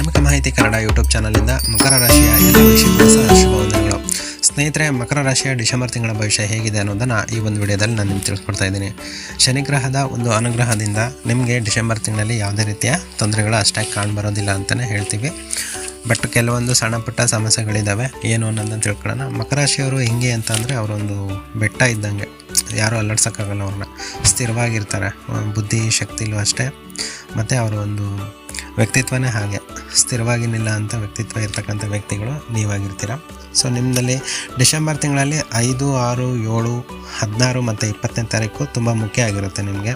ಧಾರ್ಮಿಕ ಮಾಹಿತಿ ಕನ್ನಡ ಯೂಟ್ಯೂಬ್ ಚಾನಲಿಂದ ಮಕರ ರಾಶಿಯ ಎಲ್ಲ ವೀಕ್ಷಕರು ಸಹ ಶುಭವಂದನೆಗಳು. ಸ್ನೇಹಿತರೆ, ಮಕರ ರಾಶಿಯ ಡಿಸೆಂಬರ್ ತಿಂಗಳ ಭವಿಷ್ಯ ಹೇಗಿದೆ ಅನ್ನೋದನ್ನು ಈ ಒಂದು ವಿಡಿಯೋದಲ್ಲಿ ನಾನು ನಿಮ್ಗೆ ತಿಳಿಸ್ಕೊಡ್ತಾ ಇದ್ದೀನಿ. ಶನಿಗ್ರಹದ ಒಂದು ಅನುಗ್ರಹದಿಂದ ನಿಮಗೆ ಡಿಸೆಂಬರ್ ತಿಂಗಳಲ್ಲಿ ಯಾವುದೇ ರೀತಿಯ ತೊಂದರೆಗಳು ಅಷ್ಟಾಗಿ ಕಾಣಬರೋದಿಲ್ಲ ಅಂತಲೇ ಹೇಳ್ತೀವಿ. ಬಟ್ ಕೆಲವೊಂದು ಸಣ್ಣ ಪುಟ್ಟ ಸಮಸ್ಯೆಗಳಿದ್ದಾವೆ. ಏನು ಅನ್ನೋದನ್ನು ತಿಳ್ಕೊಳ್ಳೋಣ. ಮಕರ ರಾಶಿಯವರು ಹೆಂಗೆ ಅಂತಂದರೆ ಅವರೊಂದು ಬೆಟ್ಟ ಇದ್ದಂಗೆ, ಯಾರೂ ಅಲ್ಲಾಡ್ಸೋಕ್ಕಾಗಲ್ಲ. ಅವ್ರನ್ನ ಸ್ಥಿರವಾಗಿರ್ತಾರೆ, ಬುದ್ಧಿ ಶಕ್ತಿಲೂ ಅಷ್ಟೇ, ಮತ್ತು ಅವರ ಒಂದು ವ್ಯಕ್ತಿತ್ವನೇ ಹಾಗೆ ಸ್ಥಿರವಾಗಿ ನಿಲ್ಲ ಅಂತ ವ್ಯಕ್ತಿತ್ವ ಇರ್ತಕ್ಕಂಥ ವ್ಯಕ್ತಿಗಳು ನೀವಾಗಿರ್ತೀರ. ಸೊ ನಿಮ್ಮದಲ್ಲಿ ಡಿಸೆಂಬರ್ ತಿಂಗಳಲ್ಲಿ 5, 6, 7, 16 ಮತ್ತು 20ನೇ ತಾರೀಕು ತುಂಬ ಮುಖ್ಯ ಆಗಿರುತ್ತೆ ನಿಮಗೆ.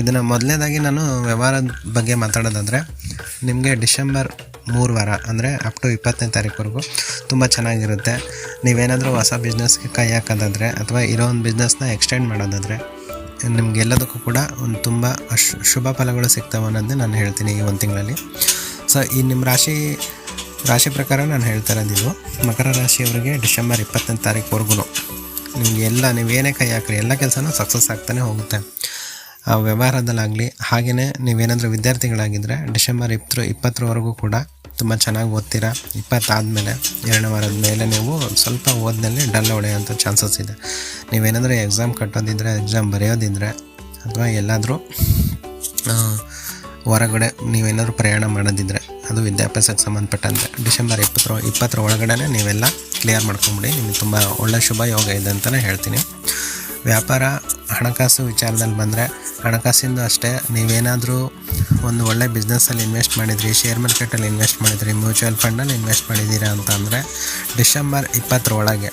ಇದನ್ನು ಮೊದಲನೇದಾಗಿ ನಾನು ವ್ಯವಹಾರದ ಬಗ್ಗೆ ಮಾತಾಡೋದಾದರೆ, ನಿಮಗೆ ಡಿಸೆಂಬರ್ 3 ವಾರ ಅಂದರೆ ಅಪ್ ಟು 20ನೇ ತಾರೀಕುವರೆಗೂ ತುಂಬ ಚೆನ್ನಾಗಿರುತ್ತೆ. ನೀವೇನಾದರೂ ಹೊಸ ಬಿಸ್ನೆಸ್ಗೆ ಕೈ ಹಾಕೋದಾದರೆ ಅಥವಾ ಇರೋ ಒಂದು ಬಿಸ್ನೆಸ್ನ ಎಕ್ಸ್ಟೆಂಡ್ ಮಾಡೋದಾದರೆ ನಿಮಗೆಲ್ಲದಕ್ಕೂ ಕೂಡ ಒಂದು ತುಂಬ ಶುಭ ಫಲಗಳು ಸಿಗ್ತವೆ ಅನ್ನೋದನ್ನೇ ನಾನು ಹೇಳ್ತೀನಿ ಈ ಒಂದು ತಿಂಗಳಲ್ಲಿ. ಸೊ ಈ ನಿಮ್ಮ ರಾಶಿ ಪ್ರಕಾರ ನಾನು ಹೇಳ್ತಾ ಇರೋದಿದು, ಮಕರ ರಾಶಿಯವರಿಗೆ ಡಿಸೆಂಬರ್ 20ನೇ ತಾರೀಕುವರೆಗೂ ನಿಮಗೆ ನೀವೇನೇ ಕೈ ಹಾಕ್ರಿ ಎಲ್ಲ ಕೆಲಸನೂ ಸಕ್ಸಸ್ ಆಗ್ತಾನೆ ಹೋಗುತ್ತೆ. ಆ ವ್ಯವಹಾರದಲ್ಲಾಗಲಿ, ಹಾಗೆಯೇ ನೀವೇನಾದರೂ ವಿದ್ಯಾರ್ಥಿಗಳಾಗಿದ್ದರೆ ಡಿಸೆಂಬರ್ 20ವರೆಗೂ ಕೂಡ ತುಂಬ ಚೆನ್ನಾಗಿ ಓದ್ತೀರಾ. 20 ಆದಮೇಲೆ 2ನೇ ವಾರದ ಮೇಲೆ ನೀವು ಸ್ವಲ್ಪ ಓದಿನಲ್ಲಿ ಡಲ್ ಹೊಡೆಯೋಂಥ ಚಾನ್ಸಸ್ ಇದೆ. ನೀವೇನಾದರೂ ಎಕ್ಸಾಮ್ ಕಟ್ಟೋದಿದ್ದರೆ, ಎಕ್ಸಾಮ್ ಬರೆಯೋದಿದ್ದರೆ, ಅಥವಾ ಎಲ್ಲಾದರೂ ಹೊರಗಡೆ ನೀವೇನಾದರೂ ಪ್ರಯಾಣ ಮಾಡೋದಿದ್ದರೆ, ಅದು ವಿದ್ಯಾಭ್ಯಾಸಕ್ಕೆ ಸಂಬಂಧಪಟ್ಟಂತೆ ಡಿಸೆಂಬರ್ 20 ಒಳಗಡೆ ನೀವೆಲ್ಲ ಕ್ಲಿಯರ್ ಮಾಡ್ಕೊಂಬಿಡಿ. ನಿಮಗೆ ತುಂಬ ಒಳ್ಳೆಯ ಶುಭ ಯೋಗ ಇದೆ ಅಂತಲೇ ಹೇಳ್ತೀನಿ. ವ್ಯಾಪಾರ ಹಣಕಾಸು ವಿಚಾರದಲ್ಲಿ ಬಂದರೆ, ಹಣಕಾಸಿಂದು ಅಷ್ಟೇ. ನೀವೇನಾದರೂ ಒಂದು ಒಳ್ಳೆ ಬಿಸ್ನೆಸ್ಸಲ್ಲಿ ಇನ್ವೆಸ್ಟ್ ಮಾಡಿದ್ರಿ, ಶೇರ್ ಮಾರ್ಕೆಟಲ್ಲಿ ಇನ್ವೆಸ್ಟ್ ಮಾಡಿದ್ರಿ, ಮ್ಯೂಚುವಲ್ ಫಂಡಲ್ಲಿ ಇನ್ವೆಸ್ಟ್ ಮಾಡಿದ್ದೀರಾ ಅಂತ ಅಂದರೆ ಡಿಸೆಂಬರ್ 20 ಒಳಗೆ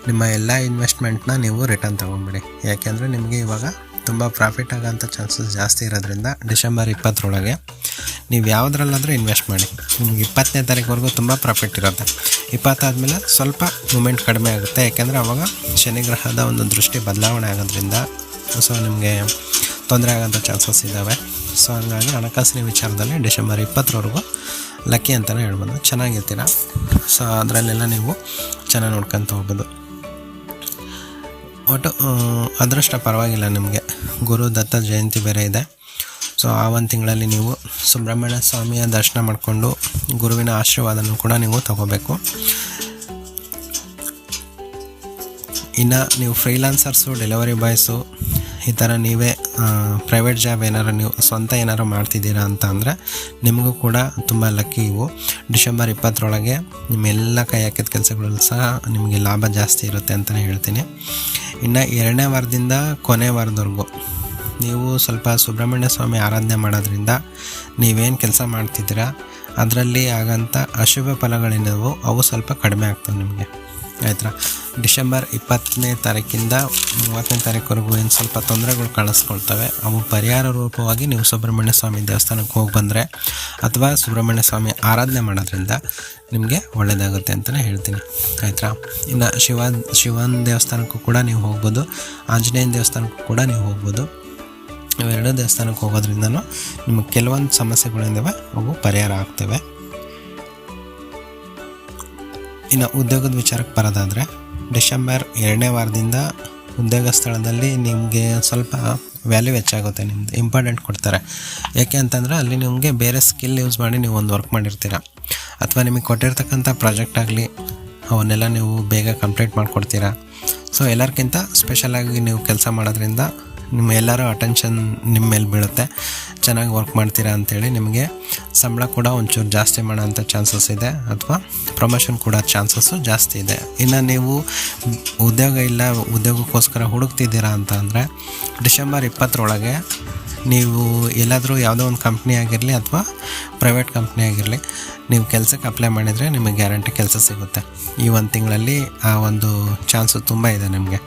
ನಿಮ್ಮ ಎಲ್ಲ ಇನ್ವೆಸ್ಟ್ಮೆಂಟ್ನ ನೀವು ರಿಟರ್ನ್ ತೊಗೊಂಬಿಡಿ. ಯಾಕೆಂದರೆ ನಿಮಗೆ ಇವಾಗ ತುಂಬ ಪ್ರಾಫಿಟ್ ಆಗೋಂಥ ಚಾನ್ಸಸ್ ಜಾಸ್ತಿ ಇರೋದ್ರಿಂದ ಡಿಸೆಂಬರ್ 20 ಒಳಗೆ ನೀವು ಯಾವುದ್ರಲ್ಲಾದರೂ ಇನ್ವೆಸ್ಟ್ ಮಾಡಿ. ನಿಮಗೆ 20ನೇ ತಾರೀಕುವರೆಗೂ ತುಂಬ ಪ್ರಾಫಿಟ್ ಇರುತ್ತೆ. 20 ಆದಮೇಲೆ ಸ್ವಲ್ಪ ಮೂಮೆಂಟ್ ಕಡಿಮೆ ಆಗುತ್ತೆ, ಯಾಕೆಂದರೆ ಆವಾಗ ಶನಿಗ್ರಹದ ಒಂದು ದೃಷ್ಟಿ ಬದಲಾವಣೆ ಆಗೋದ್ರಿಂದ ಸೊ ನಿಮಗೆ ತೊಂದರೆ ಆಗೋಂಥ ಚಾನ್ಸಸ್ ಇದ್ದಾವೆ. ಸೊ ಹಂಗಾಗಿ ಹಣಕಾಸಿನ ವಿಚಾರದಲ್ಲಿ ಡಿಸೆಂಬರ್ 20ವರೆಗೂ ಲಕ್ಕಿ ಅಂತಲೇ ಹೇಳ್ಬೋದು, ಚೆನ್ನಾಗಿರ್ತೀರ. ಸೊ ಅದರಲ್ಲೆಲ್ಲ ನೀವು ಚೆನ್ನಾಗಿ ನೋಡ್ಕೊತ ಹೋಗ್ಬೋದು. ಒಟ್ಟು ಅದೃಷ್ಟ ಪರವಾಗಿಲ್ಲ ನಿಮಗೆ. ಗುರು ದತ್ತ ಜಯಂತಿ ಬೇರೆ ಇದೆ. ಸೊ ಆ ಒಂದು ತಿಂಗಳಲ್ಲಿ ನೀವು ಸುಬ್ರಹ್ಮಣ್ಯ ಸ್ವಾಮಿಯ ದರ್ಶನ ಮಾಡಿಕೊಂಡು ಗುರುವಿನ ಆಶೀರ್ವಾದನೂ ಕೂಡ ನೀವು ತಗೋಬೇಕು. ಇನ್ನು ನೀವು ಫ್ರೀಲಾನ್ಸರ್ಸು, ಡೆಲಿವರಿ ಬಾಯ್ಸು, ಈ ಥರ ನೀವೇ ಪ್ರೈವೇಟ್ ಜಾಬ್ ಏನಾರು ನೀವು ಸ್ವಂತ ಏನಾರು ಮಾಡ್ತಿದ್ದೀರಾ ಅಂತ ಅಂದರೆ ನಿಮಗೂ ಕೂಡ ತುಂಬ ಲಕ್ಕಿ. ಇವು ಡಿಸೆಂಬರ್ 20ರೊಳಗೆ ನಿಮ್ಮೆಲ್ಲ ಕೈ ಹಾಕಿದ ಕೆಲಸಗಳಲ್ಲೂ ಸಹ ನಿಮಗೆ ಲಾಭ ಜಾಸ್ತಿ ಇರುತ್ತೆ ಅಂತಲೇ ಹೇಳ್ತೀನಿ. ಇನ್ನು 2ನೇ ವಾರದಿಂದ ಕೊನೆ ವಾರದವರೆಗೂ ನೀವು ಸ್ವಲ್ಪ ಸುಬ್ರಹ್ಮಣ್ಯ ಸ್ವಾಮಿ ಆರಾಧನೆ ಮಾಡೋದ್ರಿಂದ ನೀವೇನು ಕೆಲಸ ಮಾಡ್ತಿದ್ದೀರಾ ಅದರಲ್ಲಿ ಆಗೋಂಥ ಅಶುಭ ಫಲಗಳೇನವು ಅವು ಸ್ವಲ್ಪ ಕಡಿಮೆ ಆಗ್ತವೆ ನಿಮಗೆ, ಆಯ್ತಾ. ಡಿಸೆಂಬರ್ 20ನೇ ತಾರೀಕಿಂದ 30ನೇ ತಾರೀಕುವರೆಗೂ ಏನು ಸ್ವಲ್ಪ ತೊಂದರೆಗಳು ಕಾಣಿಸ್ಕೊಳ್ತವೆ, ಅವು ಪರಿಹಾರ ರೂಪವಾಗಿ ನೀವು ಸುಬ್ರಹ್ಮಣ್ಯ ಸ್ವಾಮಿ ದೇವಸ್ಥಾನಕ್ಕೆ ಹೋಗಿ ಬಂದರೆ ಅಥವಾ ಸುಬ್ರಹ್ಮಣ್ಯ ಸ್ವಾಮಿ ಆರಾಧನೆ ಮಾಡೋದ್ರಿಂದ ನಿಮಗೆ ಒಳ್ಳೆಯದಾಗುತ್ತೆ ಅಂತಲೇ ಹೇಳ್ತೀನಿ, ಆಯಿತಾ. ಇನ್ನು ಶಿವನ ದೇವಸ್ಥಾನಕ್ಕೂ ಕೂಡ ನೀವು ಹೋಗ್ಬೋದು, ಆಂಜನೇಯನ ದೇವಸ್ಥಾನಕ್ಕೂ ಕೂಡ ನೀವು ಹೋಗ್ಬೋದು. ಇವೆರಡೂ ದೇವಸ್ಥಾನಕ್ಕೆ ಹೋಗೋದ್ರಿಂದನೂ ನಿಮಗೆ ಕೆಲವೊಂದು ಸಮಸ್ಯೆಗಳಿದ್ದಾವೆ, ಅವು ಪರಿಹಾರ ಆಗ್ತವೆ. ಇನ್ನು ಉದ್ಯೋಗದ ವಿಚಾರಕ್ಕೆ ಬರೋದಾದರೆ, ಡಿಸೆಂಬರ್ 2ನೇ ವಾರದಿಂದ ಉದ್ಯೋಗ ಸ್ಥಳದಲ್ಲಿ ನಿಮಗೆ ಸ್ವಲ್ಪ ವ್ಯಾಲ್ಯೂ ಹೆಚ್ಚಾಗುತ್ತೆ, ನಿಮ್ಮದು ಇಂಪಾರ್ಟೆಂಟ್ ಕೊಡ್ತಾರೆ. ಯಾಕೆ ಅಂತಂದರೆ ಅಲ್ಲಿ ನಿಮಗೆ ಬೇರೆ ಸ್ಕಿಲ್ ಯೂಸ್ ಮಾಡಿ ನೀವು ಒಂದು ವರ್ಕ್ ಮಾಡಿರ್ತೀರ, ಅಥವಾ ನಿಮಗೆ ಕೊಟ್ಟಿರ್ತಕ್ಕಂಥ ಪ್ರಾಜೆಕ್ಟ್ ಆಗಲಿ ಅವನ್ನೆಲ್ಲ ನೀವು ಬೇಗ ಕಂಪ್ಲೀಟ್ ಮಾಡಿಕೊಡ್ತೀರಾ. ಸೊ ಎಲ್ಲರಿಗಿಂತ ಸ್ಪೆಷಲಾಗಿ ನೀವು ಕೆಲಸ ಮಾಡೋದ್ರಿಂದ ನಿಮ್ಮ ಎಲ್ಲರೂ ಅಟೆನ್ಷನ್ ನಿಮ್ಮ ಮೇಲೆ ಬೀಳುತ್ತೆ. ಚೆನ್ನಾಗಿ ವರ್ಕ್ ಮಾಡ್ತೀರಾ ಅಂಥೇಳಿ ನಿಮಗೆ ಸಂಬಳ ಕೂಡ ಒಂಚೂರು ಜಾಸ್ತಿ ಮಾಡೋಂಥ ಚಾನ್ಸಸ್ ಇದೆ, ಅಥವಾ ಪ್ರಮೋಷನ್ ಕೂಡ ಚಾನ್ಸಸ್ಸು ಜಾಸ್ತಿ ಇದೆ. ಇನ್ನು ನೀವು ಉದ್ಯೋಗ ಇಲ್ಲ, ಉದ್ಯೋಗಕ್ಕೋಸ್ಕರ ಹುಡುಕ್ತಿದ್ದೀರಾ ಅಂತ ಅಂದರೆ ಡಿಸೆಂಬರ್ 20ರೊಳಗೆ ನೀವು ಎಲ್ಲಾದರೂ ಯಾವುದೋ ಒಂದು ಕಂಪ್ನಿ ಆಗಿರಲಿ ಅಥವಾ ಪ್ರೈವೇಟ್ ಕಂಪ್ನಿ ಆಗಿರಲಿ ನೀವು ಕೆಲಸಕ್ಕೆ ಅಪ್ಲೈ ಮಾಡಿದರೆ ನಿಮಗೆ ಗ್ಯಾರಂಟಿ ಕೆಲಸ ಸಿಗುತ್ತೆ. ಈ ಒಂದು ತಿಂಗಳಲ್ಲಿ ಆ ಒಂದು ಚಾನ್ಸು ತುಂಬ ಇದೆ ನಿಮಗೆ.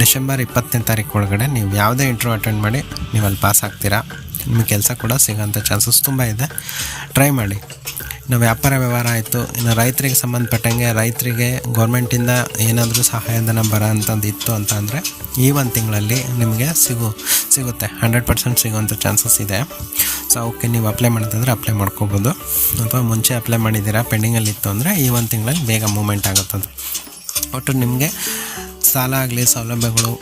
ಡಿಸೆಂಬರ್ 20ನೇ ತಾರೀಕು ಒಳಗಡೆ ನೀವು ಯಾವುದೇ ಇಂಟರ್ವ್ಯೂ ಅಟೆಂಡ್ ಮಾಡಿ ನೀವು ಅಲ್ಲಿ ಪಾಸ್ ಆಗ್ತೀರಾ, ನಿಮಗೆ ಕೆಲಸ ಕೂಡ ಸಿಗೋಂಥ ಚಾನ್ಸಸ್ ತುಂಬ ಇದೆ. ಟ್ರೈ ಮಾಡಿ. ಇನ್ನು ವ್ಯಾಪಾರ ಆಯಿತು. ಇನ್ನು ರೈತರಿಗೆ ಸಂಬಂಧಪಟ್ಟಂಗೆ, ರೈತರಿಗೆ ಗೌರ್ಮೆಂಟಿಂದ ಏನಾದರೂ ಸಹಾಯಧನ ಬರೋ ಅಂಥದ್ದು ಇತ್ತು ಅಂತ ಅಂದರೆ ಈ ಒಂದು ತಿಂಗಳಲ್ಲಿ ನಿಮಗೆ ಸಿಗುತ್ತೆ, 100% ಸಿಗೋಂಥ ಚಾನ್ಸಸ್ ಇದೆ. ಸೊ ಅವಕ್ಕೆ ನೀವು ಅಪ್ಲೈ ಮಾಡೋದಂದರೆ ಅಪ್ಲೈ ಮಾಡ್ಕೋಬೋದು, ಅಥವಾ ಮುಂಚೆ ಅಪ್ಲೈ ಮಾಡಿದ್ದೀರಾ ಪೆಂಡಿಂಗಲ್ಲಿತ್ತು ಅಂದರೆ ಈ ಒಂದು ತಿಂಗಳಲ್ಲಿ ಬೇಗ ಮೂವ್ಮೆಂಟ್ ಆಗುತ್ತದು. ಒಟ್ಟು ನಿಮಗೆ ಸಾಲ ಆಗಲಿ, ಸೌಲಭ್ಯಗಳು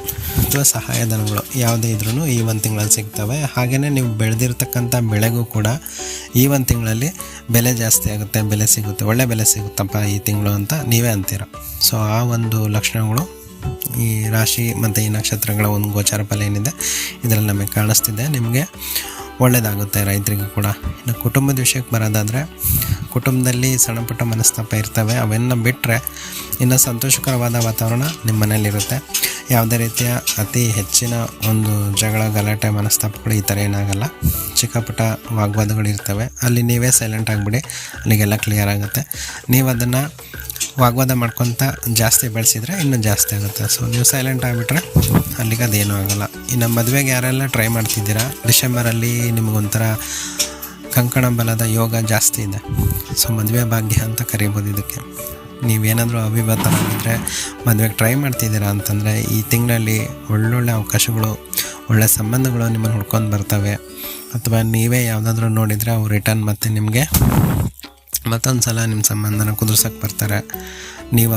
ಅಥವಾ ಸಹಾಯಧನಗಳು ಯಾವುದೇ ಇದ್ರೂ ಈ ಒಂದು ತಿಂಗಳಲ್ಲಿ ಸಿಗ್ತವೆ. ಹಾಗೆಯೇ ನೀವು ಬೆಳೆದಿರ್ತಕ್ಕಂಥ ಬೆಳೆಗೂ ಕೂಡ ಈ ಒಂದು ತಿಂಗಳಲ್ಲಿ ಬೆಲೆ ಜಾಸ್ತಿ ಆಗುತ್ತೆ, ಬೆಲೆ ಸಿಗುತ್ತೆ, ಒಳ್ಳೆ ಬೆಲೆ ಸಿಗುತ್ತಪ್ಪ ಈ ತಿಂಗಳು ಅಂತ ನೀವೇ ಅಂತೀರ. ಸೊ ಆ ಒಂದು ಲಕ್ಷಣಗಳು ಈ ರಾಶಿ ಮತ್ತು ಈ ನಕ್ಷತ್ರಗಳ ಒಂದು ಗೋಚಾರ ಫಲ ಏನಿದೆ ಇದರಲ್ಲಿ ನಮಗೆ ಕಾಣಿಸ್ತಿದೆ. ನಿಮಗೆ ಒಳ್ಳೆಯದಾಗುತ್ತೆ ರೈತರಿಗೂ ಕೂಡ. ಇನ್ನು ಕುಟುಂಬದ ವಿಷಯಕ್ಕೆ ಬರೋದಾದರೆ, ಕುಟುಂಬದಲ್ಲಿ ಸಣ್ಣ ಪುಟ್ಟ ಮನಸ್ತಾಪ ಇರ್ತವೆ. ಅವೆಲ್ಲ ಬಿಟ್ಟರೆ ಇನ್ನು ಸಂತೋಷಕರವಾದ ವಾತಾವರಣ ನಿಮ್ಮ ಮನೇಲಿರುತ್ತೆ. ಯಾವುದೇ ರೀತಿಯ ಅತಿ ಹೆಚ್ಚಿನ ಒಂದು ಜಗಳ, ಗಲಾಟೆ, ಮನಸ್ತಾಪಗಳು ಈ ಥರ ಏನಾಗಲ್ಲ. ಚಿಕ್ಕ ಪುಟ್ಟ ವಾಗ್ವಾದಗಳು ಇರ್ತವೆ, ಅಲ್ಲಿ ನೀವೇ ಸೈಲೆಂಟ್ ಆಗಿಬಿಡಿ, ಅಲ್ಲಿಗೆಲ್ಲ ಕ್ಲಿಯರ್ ಆಗುತ್ತೆ. ನೀವು ಅದನ್ನು ವಾಗ್ವಾದ ಮಾಡ್ಕೊತ ಜಾಸ್ತಿ ಬೆಳೆಸಿದರೆ ಇನ್ನೂ ಜಾಸ್ತಿ ಆಗುತ್ತೆ. ಸೊ ನೀವು ಸೈಲೆಂಟ್ ಆಗಿಬಿಟ್ರೆ ಅಲ್ಲಿಗೆ ಅದೇನೂ ಆಗೋಲ್ಲ. ಇನ್ನು ಮದುವೆಗೆ ಯಾರೆಲ್ಲ ಟ್ರೈ ಮಾಡ್ತಿದ್ದೀರಾ, ಡಿಸೆಂಬರಲ್ಲಿ ನಿಮಗೊಂಥರ ಕಂಕಣ ಬಲದ ಯೋಗ ಜಾಸ್ತಿ ಇದೆ. ಸೊ ಮದುವೆ ಭಾಗ್ಯ ಅಂತ ಕರಿಬೋದು ಇದಕ್ಕೆ. ನೀವೇನಾದರೂ ಅವಿವಾಹಿತರಾಗಿದ್ದರೆ, ಮದುವೆಗೆ ಟ್ರೈ ಮಾಡ್ತಿದ್ದೀರಾ ಅಂತಂದರೆ ಈ ತಿಂಗಳಲ್ಲಿ ಒಳ್ಳೊಳ್ಳೆ ಅವಕಾಶಗಳು, ಒಳ್ಳೆ ಸಂಬಂಧಗಳು ನಿಮ್ಮನ್ನು ಹುಡ್ಕೊಂಡು ಬರ್ತವೆ. ಅಥವಾ ನೀವೇ ಯಾವುದಾದ್ರೂ ನೋಡಿದರೆ ಅವ್ರು ರಿಟರ್ನ್ ಮತ್ತೆ ನಿಮಗೆ ಮತ್ತೊಂದು ಸಲ ನಿಮ್ಮ ಸಂಬಂಧನ ಕುದುರ್ಸೋಕ್ಕೆ ಬರ್ತಾರೆ. ನೀವು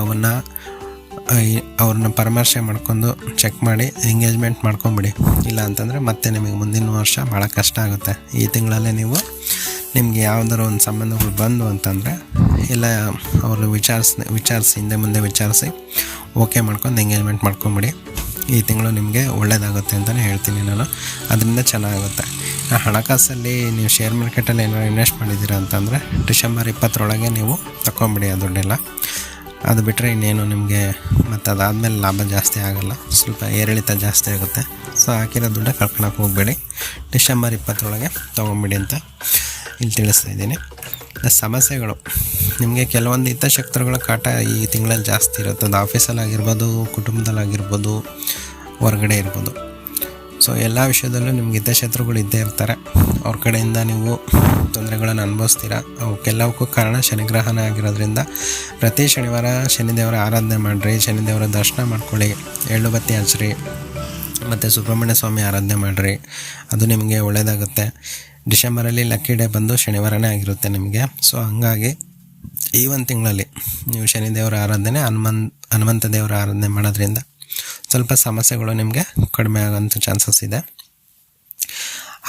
ಅವ್ರನ್ನ ಪರಾಮರ್ಶೆ ಮಾಡ್ಕೊಂಡು ಚೆಕ್ ಮಾಡಿ ಎಂಗೇಜ್ಮೆಂಟ್ ಮಾಡ್ಕೊಂಬಿಡಿ. ಇಲ್ಲ ಅಂತಂದರೆ ಮತ್ತೆ ನಿಮಗೆ ಮುಂದಿನ ವರ್ಷ ಭಾಳ ಕಷ್ಟ ಆಗುತ್ತೆ. ಈ ತಿಂಗಳಲ್ಲೇ ನಿಮಗೆ ಯಾವುದಾದ್ರು ಒಂದು ಸಂಬಂಧಗಳು ಬಂದು ಅಂತಂದರೆ ಇಲ್ಲ ಅವರು ವಿಚಾರಿಸಿ ಹಿಂದೆ ಮುಂದೆ ವಿಚಾರಿಸಿ ಓಕೆ ಮಾಡ್ಕೊಂಡು ಎಂಗೇಜ್ಮೆಂಟ್ ಮಾಡ್ಕೊಂಬಿಡಿ. ಈ ತಿಂಗಳು ನಿಮಗೆ ಒಳ್ಳೆಯದಾಗುತ್ತೆ ಅಂತಲೇ ಹೇಳ್ತೀನಿ ನಾನು. ಅದರಿಂದ ಚೆನ್ನಾಗುತ್ತೆ. ಹಣಕಾಸಲ್ಲಿ ನೀವು ಶೇರ್ ಮಾರ್ಕೆಟಲ್ಲಿ ಏನಾದ್ರು ಇನ್ವೆಸ್ಟ್ ಮಾಡಿದ್ದೀರಾ ಅಂತಂದರೆ ಡಿಸೆಂಬರ್ 20 ನೀವು ತಗೊಂಬಿಡಿ ಆ ದುಡ್ಡೆಲ್ಲ. ಅದು ಬಿಟ್ಟರೆ ಇನ್ನೇನು ನಿಮಗೆ ಮತ್ತು ಅದಾದಮೇಲೆ ಲಾಭ ಜಾಸ್ತಿ ಆಗೋಲ್ಲ, ಸ್ವಲ್ಪ ಏರಿಳಿತ ಜಾಸ್ತಿ ಆಗುತ್ತೆ. ಸೊ ಹಾಕಿರೋ ದುಡ್ಡು ಕಳ್ಕೊಳಕ್ಕೆ ಹೋಗಬೇಡಿ. ಡಿಸೆಂಬರ್ 20 ತೊಗೊಂಬಿಡಿ ಅಂತ ಇಲ್ಲಿ ತಿಳಿಸ್ತಾ ಇದ್ದೀನಿ. ಸಮಸ್ಯೆಗಳು, ನಿಮಗೆ ಕೆಲವೊಂದು ಹಿತಶತ್ರುಗಳ ಕಾಟ ಈ ತಿಂಗಳಲ್ಲಿ ಜಾಸ್ತಿ ಇರುತ್ತೆ. ಅದು ಆಫೀಸಲ್ಲಾಗಿರ್ಬೋದು, ಕುಟುಂಬದಲ್ಲಾಗಿರ್ಬೋದು, ಹೊರಗಡೆ ಇರ್ಬೋದು. ಸೊ ಎಲ್ಲ ವಿಷಯದಲ್ಲೂ ನಿಮ್ಗೆ ಹಿತಶತ್ರುಗಳು ಇದ್ದೇ ಇರ್ತಾರೆ. ಅವ್ರ ಕಡೆಯಿಂದ ನೀವು ತೊಂದರೆಗಳನ್ನು ಅನುಭವಿಸ್ತೀರ. ಅವಕ್ಕೆಲ್ಲವಕ್ಕೂ ಕಾರಣ ಶನಿಗ್ರಹಣ ಆಗಿರೋದ್ರಿಂದ ಪ್ರತಿ ಶನಿವಾರ ಶನಿದೇವರ ಆರಾಧನೆ ಮಾಡಿರಿ, ಶನಿದೇವರ ದರ್ಶನ ಮಾಡ್ಕೊಳ್ಳಿ, ಎಳ್ಳು ಬತ್ತಿ ಹಚ್ಚಿರಿ, ಮತ್ತು ಸುಬ್ರಹ್ಮಣ್ಯ ಸ್ವಾಮಿ ಆರಾಧನೆ ಮಾಡಿರಿ. ಅದು ನಿಮಗೆ ಒಳ್ಳೆಯದಾಗುತ್ತೆ. ಡಿಸೆಂಬರಲ್ಲಿ ಲಕ್ಕಿ ಡೇ ಬಂದು ಶನಿವಾರನೇ ಆಗಿರುತ್ತೆ ನಿಮಗೆ. ಸೊ ಹಂಗಾಗಿ ಈ ಒಂದು ತಿಂಗಳಲ್ಲಿ ನೀವು ಶನಿದೇವರ ಆರಾಧನೆ, ಹನುಮಂತ ದೇವರ ಆರಾಧನೆ ಮಾಡೋದ್ರಿಂದ ಸ್ವಲ್ಪ ಸಮಸ್ಯೆಗಳು ನಿಮಗೆ ಕಡಿಮೆ ಆಗೋಂಥ ಚಾನ್ಸಸ್ ಇದೆ.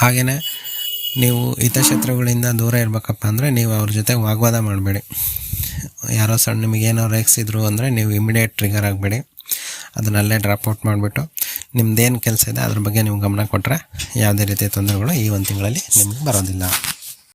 ಹಾಗೆಯೇ ನೀವು ಹಿತಶತ್ರುಗಳಿಂದ ದೂರ ಇರಬೇಕಪ್ಪ ಅಂದರೆ ನೀವು ಅವ್ರ ಜೊತೆ ವಾಗ್ವಾದ ಮಾಡಬೇಡಿ. ಯಾರೋ ನಿಮಗೇನೋ ರೇಗಿಸಿದ್ರು ಅಂದರೆ ನೀವು ಇಮಿಡಿಯೇಟ್ ಟ್ರಿಗರ್ ಆಗಬೇಡಿ. ಅದನ್ನಲ್ಲೇ ಡ್ರಾಪ್ಔಟ್ ಮಾಡಿಬಿಟ್ಟು ನಿಮ್ಮದೇನು ಕೆಲಸ ಇದೆ ಅದ್ರ ಬಗ್ಗೆ ನೀವು ಗಮನ ಕೊಟ್ಟರೆ ಯಾವುದೇ ರೀತಿಯ ತೊಂದರೆಗಳು ಈ ಒಂದು ತಿಂಗಳಲ್ಲಿ ನಿಮಗೆ ಬರೋದಿಲ್ಲ.